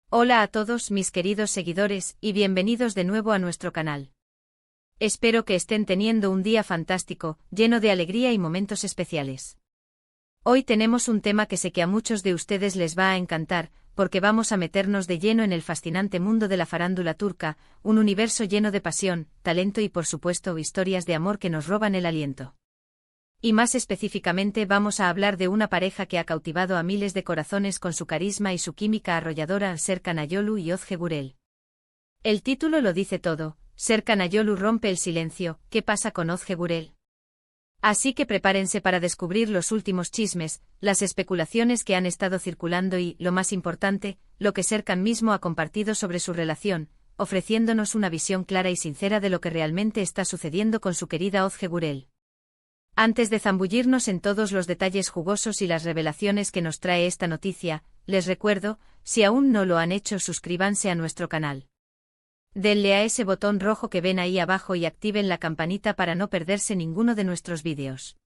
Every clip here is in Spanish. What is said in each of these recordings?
Hola a todos mis queridos seguidores y bienvenidos de nuevo a nuestro canal. Espero que estén teniendo un día fantástico, lleno de alegría y momentos especiales. Hoy tenemos un tema que sé que a muchos de ustedes les va a encantar, porque vamos a meternos de lleno en el fascinante mundo de la farándula turca, un universo lleno de pasión, talento y por supuesto historias de amor que nos roban el aliento. Y más específicamente vamos a hablar de una pareja que ha cautivado a miles de corazones con su carisma y su química arrolladora, Serkan Ayolu y Özge Gürel. El título lo dice todo, Serkan Ayolu rompe el silencio, ¿qué pasa con Özge Gürel? Así que prepárense para descubrir los últimos chismes, las especulaciones que han estado circulando y, lo más importante, lo que Serkan mismo ha compartido sobre su relación, ofreciéndonos una visión clara y sincera de lo que realmente está sucediendo con su querida Özge Gürel. Antes de zambullirnos en todos los detalles jugosos y las revelaciones que nos trae esta noticia, les recuerdo, si aún no lo han hecho, suscríbanse a nuestro canal. Denle a ese botón rojo que ven ahí abajo y activen la campanita para no perderse ninguno de nuestros vídeos.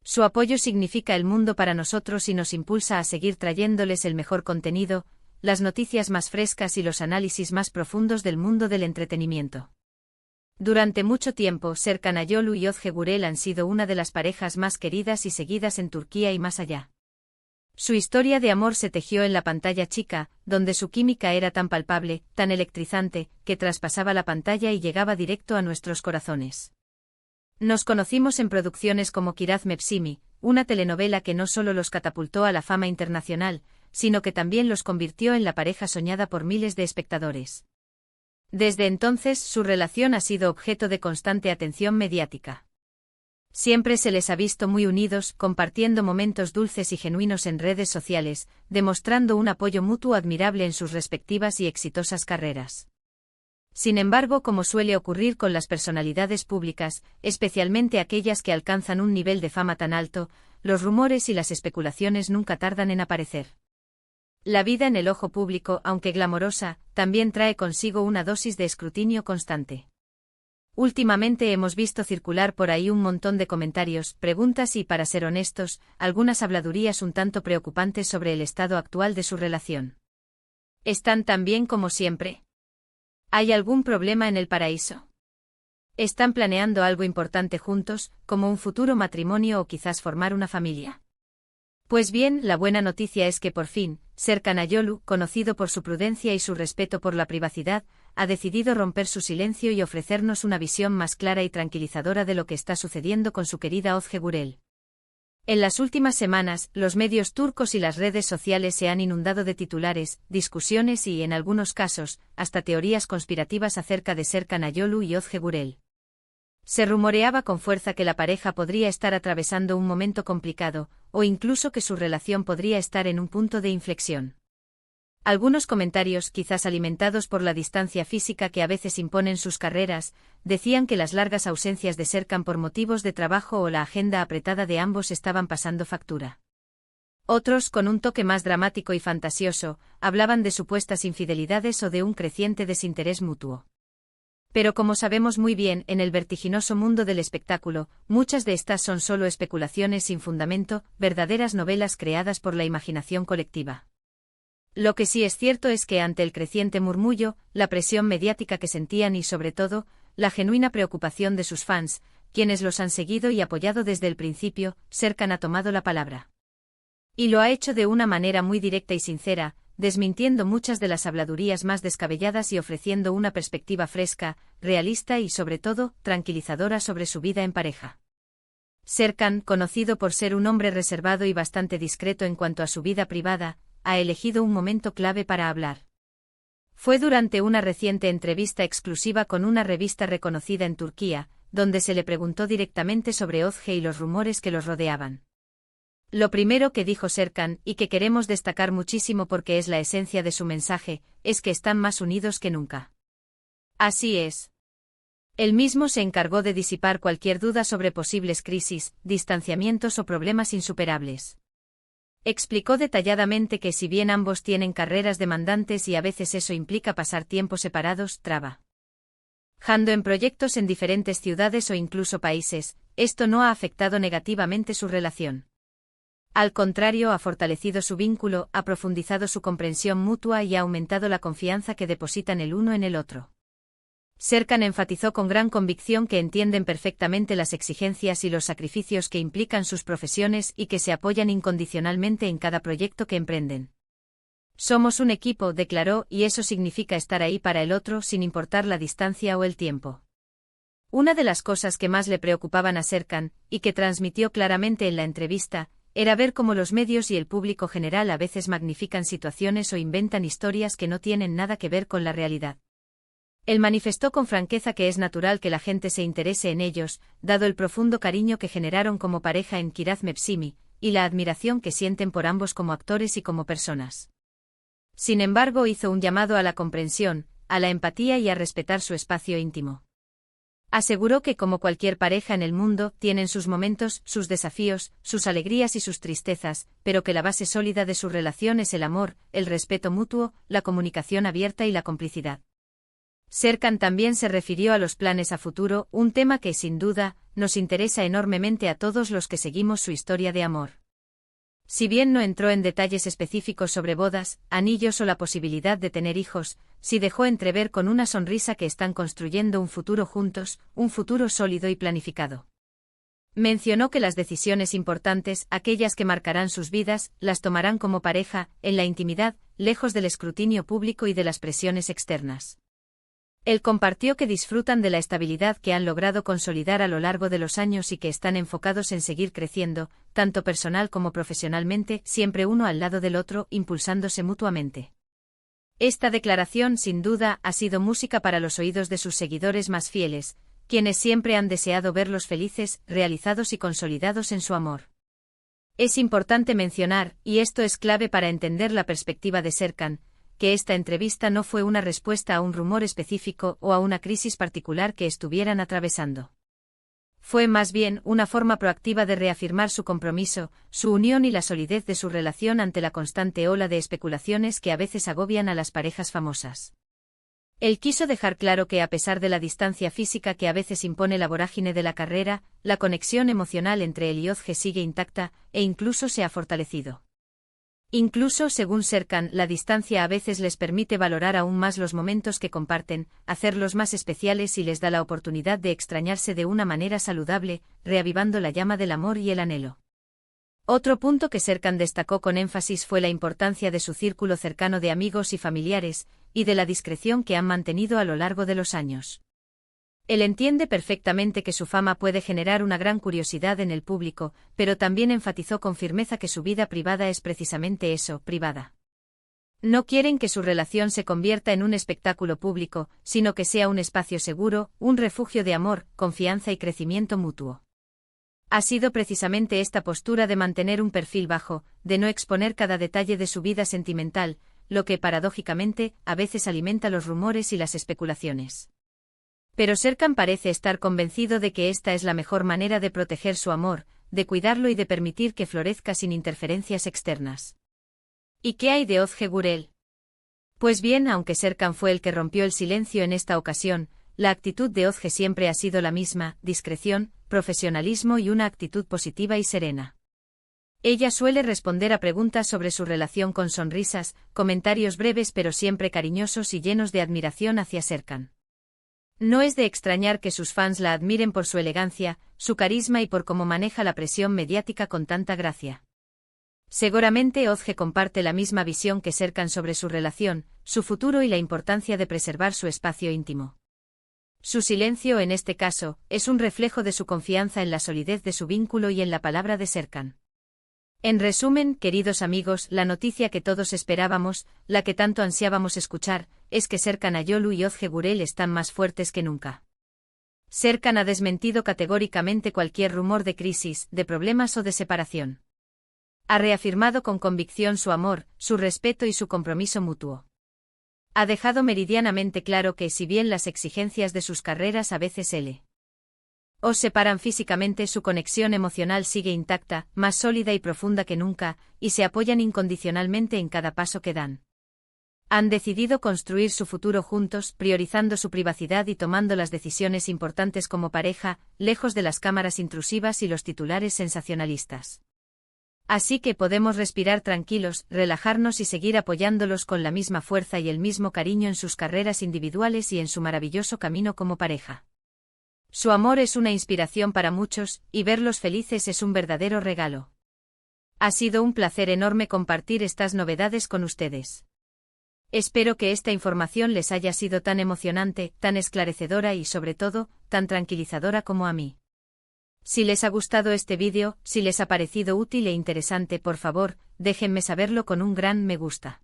Su apoyo significa el mundo para nosotros y nos impulsa a seguir trayéndoles el mejor contenido, las noticias más frescas y los análisis más profundos del mundo del entretenimiento. Durante mucho tiempo, Serkan Ayolu y Özge Gürel han sido una de las parejas más queridas y seguidas en Turquía y más allá. Su historia de amor se tejió en la pantalla chica, donde su química era tan palpable, tan electrizante, que traspasaba la pantalla y llegaba directo a nuestros corazones. Nos conocimos en producciones como Kiraz Mevsimi, una telenovela que no solo los catapultó a la fama internacional, sino que también los convirtió en la pareja soñada por miles de espectadores. Desde entonces, su relación ha sido objeto de constante atención mediática. Siempre se les ha visto muy unidos, compartiendo momentos dulces y genuinos en redes sociales, demostrando un apoyo mutuo admirable en sus respectivas y exitosas carreras. Sin embargo, como suele ocurrir con las personalidades públicas, especialmente aquellas que alcanzan un nivel de fama tan alto, los rumores y las especulaciones nunca tardan en aparecer. La vida en el ojo público, aunque glamorosa, también trae consigo una dosis de escrutinio constante. Últimamente hemos visto circular por ahí un montón de comentarios, preguntas y, para ser honestos, algunas habladurías un tanto preocupantes sobre el estado actual de su relación. ¿Están tan bien como siempre? ¿Hay algún problema en el paraíso? ¿Están planeando algo importante juntos, como un futuro matrimonio o quizás formar una familia? Pues bien, la buena noticia es que por fin, Serkan Ayolu, conocido por su prudencia y su respeto por la privacidad, ha decidido romper su silencio y ofrecernos una visión más clara y tranquilizadora de lo que está sucediendo con su querida Özge Gürel. En las últimas semanas, los medios turcos y las redes sociales se han inundado de titulares, discusiones y, en algunos casos, hasta teorías conspirativas acerca de Serkan Ayolu y Özge Gürel. Se rumoreaba con fuerza que la pareja podría estar atravesando un momento complicado, o incluso que su relación podría estar en un punto de inflexión. Algunos comentarios, quizás alimentados por la distancia física que a veces imponen sus carreras, decían que las largas ausencias de Serkan por motivos de trabajo o la agenda apretada de ambos estaban pasando factura. Otros, con un toque más dramático y fantasioso, hablaban de supuestas infidelidades o de un creciente desinterés mutuo. Pero como sabemos muy bien, en el vertiginoso mundo del espectáculo, muchas de estas son solo especulaciones sin fundamento, verdaderas novelas creadas por la imaginación colectiva. Lo que sí es cierto es que ante el creciente murmullo, la presión mediática que sentían y sobre todo, la genuina preocupación de sus fans, quienes los han seguido y apoyado desde el principio, Serkan ha tomado la palabra. Y lo ha hecho de una manera muy directa y sincera, desmintiendo muchas de las habladurías más descabelladas y ofreciendo una perspectiva fresca, realista y sobre todo, tranquilizadora sobre su vida en pareja. Serkan, conocido por ser un hombre reservado y bastante discreto en cuanto a su vida privada, ha elegido un momento clave para hablar. Fue durante una reciente entrevista exclusiva con una revista reconocida en Turquía, donde se le preguntó directamente sobre Özge y los rumores que los rodeaban. Lo primero que dijo Serkan, y que queremos destacar muchísimo porque es la esencia de su mensaje, es que están más unidos que nunca. Así es. Él mismo se encargó de disipar cualquier duda sobre posibles crisis, distanciamientos o problemas insuperables. Explicó detalladamente que si bien ambos tienen carreras demandantes y a veces eso implica pasar tiempo separados, trabajando en proyectos en diferentes ciudades o incluso países, esto no ha afectado negativamente su relación. Al contrario, ha fortalecido su vínculo, ha profundizado su comprensión mutua y ha aumentado la confianza que depositan el uno en el otro. Serkan enfatizó con gran convicción que entienden perfectamente las exigencias y los sacrificios que implican sus profesiones y que se apoyan incondicionalmente en cada proyecto que emprenden. Somos un equipo, declaró, y eso significa estar ahí para el otro sin importar la distancia o el tiempo. Una de las cosas que más le preocupaban a Serkan, y que transmitió claramente en la entrevista, era ver cómo los medios y el público general a veces magnifican situaciones o inventan historias que no tienen nada que ver con la realidad. Él manifestó con franqueza que es natural que la gente se interese en ellos, dado el profundo cariño que generaron como pareja en Kiraz Mepsimi, y la admiración que sienten por ambos como actores y como personas. Sin embargo, hizo un llamado a la comprensión, a la empatía y a respetar su espacio íntimo. Aseguró que como cualquier pareja en el mundo, tienen sus momentos, sus desafíos, sus alegrías y sus tristezas, pero que la base sólida de su relación es el amor, el respeto mutuo, la comunicación abierta y la complicidad. Serkan también se refirió a los planes a futuro, un tema que, sin duda, nos interesa enormemente a todos los que seguimos su historia de amor. Si bien no entró en detalles específicos sobre bodas, anillos o la posibilidad de tener hijos, sí dejó entrever con una sonrisa que están construyendo un futuro juntos, un futuro sólido y planificado. Mencionó que las decisiones importantes, aquellas que marcarán sus vidas, las tomarán como pareja, en la intimidad, lejos del escrutinio público y de las presiones externas. Él compartió que disfrutan de la estabilidad que han logrado consolidar a lo largo de los años y que están enfocados en seguir creciendo, tanto personal como profesionalmente, siempre uno al lado del otro, impulsándose mutuamente. Esta declaración, sin duda, ha sido música para los oídos de sus seguidores más fieles, quienes siempre han deseado verlos felices, realizados y consolidados en su amor. Es importante mencionar, y esto es clave para entender la perspectiva de Serkan, que esta entrevista no fue una respuesta a un rumor específico o a una crisis particular que estuvieran atravesando. Fue más bien una forma proactiva de reafirmar su compromiso, su unión y la solidez de su relación ante la constante ola de especulaciones que a veces agobian a las parejas famosas. Él quiso dejar claro que a pesar de la distancia física que a veces impone la vorágine de la carrera, la conexión emocional entre él y Ozge sigue intacta, e incluso se ha fortalecido. Incluso, según Serkan, la distancia a veces les permite valorar aún más los momentos que comparten, hacerlos más especiales y les da la oportunidad de extrañarse de una manera saludable, reavivando la llama del amor y el anhelo. Otro punto que Serkan destacó con énfasis fue la importancia de su círculo cercano de amigos y familiares, y de la discreción que han mantenido a lo largo de los años. Él entiende perfectamente que su fama puede generar una gran curiosidad en el público, pero también enfatizó con firmeza que su vida privada es precisamente eso, privada. No quieren que su relación se convierta en un espectáculo público, sino que sea un espacio seguro, un refugio de amor, confianza y crecimiento mutuo. Ha sido precisamente esta postura de mantener un perfil bajo, de no exponer cada detalle de su vida sentimental, lo que paradójicamente, a veces alimenta los rumores y las especulaciones. Pero Serkan parece estar convencido de que esta es la mejor manera de proteger su amor, de cuidarlo y de permitir que florezca sin interferencias externas. ¿Y qué hay de Ozge Gurel? Pues bien, aunque Serkan fue el que rompió el silencio en esta ocasión, la actitud de Ozge siempre ha sido la misma: discreción, profesionalismo y una actitud positiva y serena. Ella suele responder a preguntas sobre su relación con sonrisas, comentarios breves pero siempre cariñosos y llenos de admiración hacia Serkan. No es de extrañar que sus fans la admiren por su elegancia, su carisma y por cómo maneja la presión mediática con tanta gracia. Seguramente Ozge comparte la misma visión que Serkan sobre su relación, su futuro y la importancia de preservar su espacio íntimo. Su silencio en este caso, es un reflejo de su confianza en la solidez de su vínculo y en la palabra de Serkan. En resumen, queridos amigos, la noticia que todos esperábamos, la que tanto ansiábamos escuchar, es que Serkan Ayolu y Ozge Gurel están más fuertes que nunca. Serkan ha desmentido categóricamente cualquier rumor de crisis, de problemas o de separación. Ha reafirmado con convicción su amor, su respeto y su compromiso mutuo. Ha dejado meridianamente claro que, si bien las exigencias de sus carreras a veces os separan físicamente, su conexión emocional sigue intacta, más sólida y profunda que nunca, y se apoyan incondicionalmente en cada paso que dan. Han decidido construir su futuro juntos, priorizando su privacidad y tomando las decisiones importantes como pareja, lejos de las cámaras intrusivas y los titulares sensacionalistas. Así que podemos respirar tranquilos, relajarnos y seguir apoyándolos con la misma fuerza y el mismo cariño en sus carreras individuales y en su maravilloso camino como pareja. Su amor es una inspiración para muchos, y verlos felices es un verdadero regalo. Ha sido un placer enorme compartir estas novedades con ustedes. Espero que esta información les haya sido tan emocionante, tan esclarecedora y, sobre todo, tan tranquilizadora como a mí. Si les ha gustado este vídeo, si les ha parecido útil e interesante, por favor, déjenme saberlo con un gran me gusta.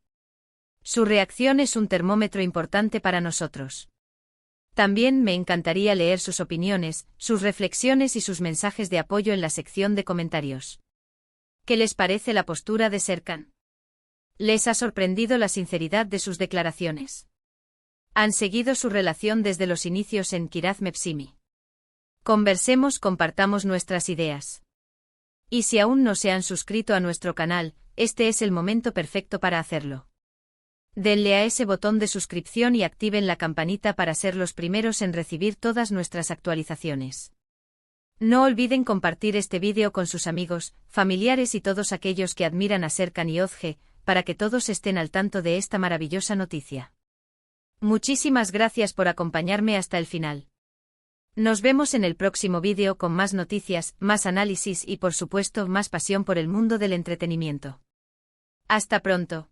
Su reacción es un termómetro importante para nosotros. También me encantaría leer sus opiniones, sus reflexiones y sus mensajes de apoyo en la sección de comentarios. ¿Qué les parece la postura de Serkan? ¿Les ha sorprendido la sinceridad de sus declaraciones? ¿Han seguido su relación desde los inicios en Kiraz Mepsimi? Conversemos, compartamos nuestras ideas. Y si aún no se han suscrito a nuestro canal, este es el momento perfecto para hacerlo. Denle a ese botón de suscripción y activen la campanita para ser los primeros en recibir todas nuestras actualizaciones. No olviden compartir este vídeo con sus amigos, familiares y todos aquellos que admiran a Serkan y Özge, para que todos estén al tanto de esta maravillosa noticia. Muchísimas gracias por acompañarme hasta el final. Nos vemos en el próximo vídeo con más noticias, más análisis y por supuesto más pasión por el mundo del entretenimiento. Hasta pronto.